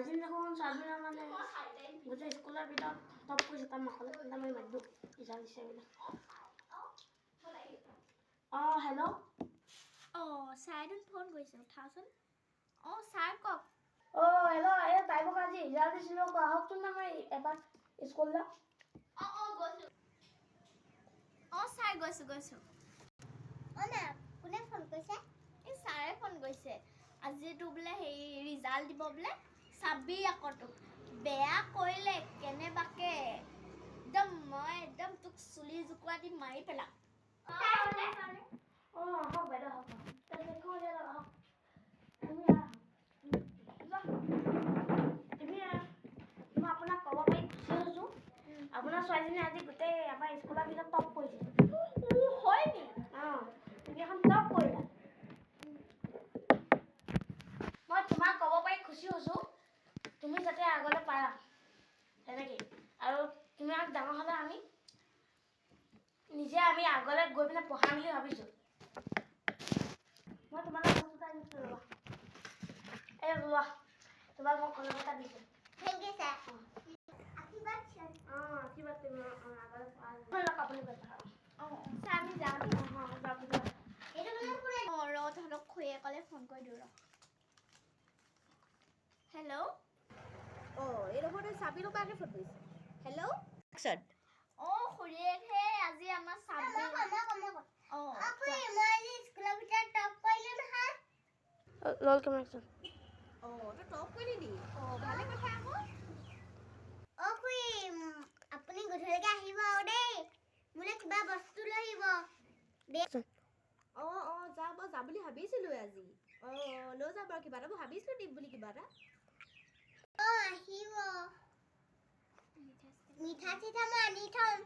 আজি দেখোন চাবিনা মানে গোটেই স্কুলৰ ভিতৰত টপ কৰিছে তাৰ মাকলে মই মাত দিওঁ ৰিজাল্ট দিছে বোলে হেল্ল' ছাৰে ফোন কৰিছে উঠাচোন ছাৰ কওক হেল্ল' এই তাইক আজি ৰিজাল্ট দিছিলোঁ আহকচোন না মই এবাৰ স্কুললৈ গৈছোঁ ছাৰ গৈছোঁ না কোনে ফোন কৰিছে এই ছাৰে ফোন কৰিছে আজিতো বোলে হেৰি ৰিজাল্ট দিব বোলে চাবি আকৌ তোক বেয়া কৰিলে কেনেবাকে মই একদম তোক চুলি জোকোৱা দি মাৰি পেলাম আহক বাইদেউ আহক মই আপোনাক ক'ব পাৰি খুচি হৈছোঁ আপোনাৰ ছোৱালীজনী আজি গোটেই আমাৰ স্কুলৰ ভিতৰত টপ কৰিছে হয় নি তুমি এখন টপ কৰিলা মই তোমাক ক'ব পাৰি খুচি হৈছোঁ তুমি যাতে আগলৈ পাৰা তেনেকৈ আৰু তুমি আৰু ডাঙৰ হ'লে আমি আগলৈ গৈ পিনে পঢ়াম বুলি ভাবিছোঁ মই তোমালোক বস্তু এটা আনিছোঁ ৰ'বা এই লোৱা তোমাক মই কলম এটা দিছোঁ থেংক ইউ ছাৰ আশীৰ্বাদ তুমি আগলৈ আপুনি ছাৰ আমি যাওঁ তহঁতক খুৰীয়ে ক'লে ফোন কৰি দিওঁ হেল্ল' এই নম্বৰ চাবি লগাকে ফোন কৰিছে হেল্ল' খুৰীয়েকহে আজি আমাৰ চাবি লল কেমেৰা তই টপ কৰিলি নি ভালে কথা আকৌ আপুনি গধূলিকে আহিব আৰু দেই মোলে কিবা বস্তু লৈ আহিব যাম মই যাম বুলি ভাবিছিলোঁ আজি লৈ যাম বাৰু কিবা এটা মই ভাবিছিলোঁ দিম বুলি কিবা এটা আহিব মিঠা চিঠা মই আনি থম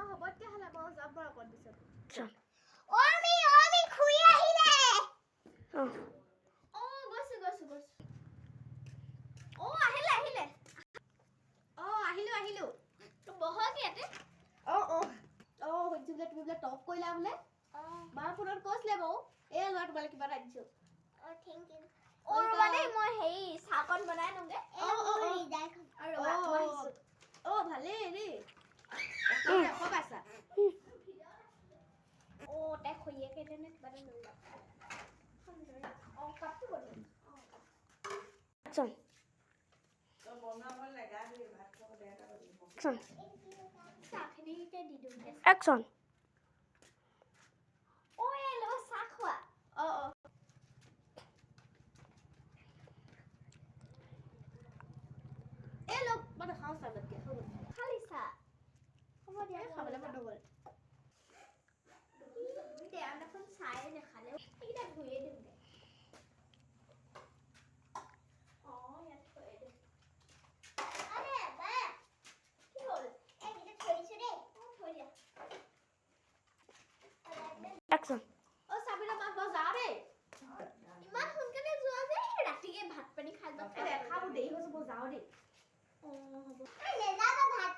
হ'ব তেতিয়াহ'লে মই যাম বাৰু অকণ পিছত খুৰী আহিলে আহিলোঁ বহক ইয়াতে শুনিছোঁ বোলে তুমি বোলে টপ কৰিলা বোলে মাৰ ফোনত কৈছিলে বাৰু এই ল'ৰা তোমালে কিবা এটা দিছোঁ থেংক ইউ ৰ'বা দেই মই হেৰি চাহকণ বনাই লওঁগে ভালেই দেই পাইছা তাই খুৰীয়েকে তেনে কিবা এটা লৈ যাওঁ কাপটো বনাম চাহখিনিকে দি দিওঁ একচন চাহ খোৱা মই নাখাওঁ চাহতকৈ খালি চাহ হ'ব দিয়া খাবলৈ মন নগ'ল দেখোন চায়ে নেখালে এইকেইটা ধুয়ে দিওঁগে ইয়াত থৈ দে কি হ'ল এইকেইটা থৈছো দেই থৈ দিয়া একচন চাবিনা মাছ মই যাওঁ দেই ইমান সোনকালে যোৱা যে ৰাতিকে ভাত পানী খাই খাব দেৰি হৈছে মই যাওঁ দেই হ'ব ভাত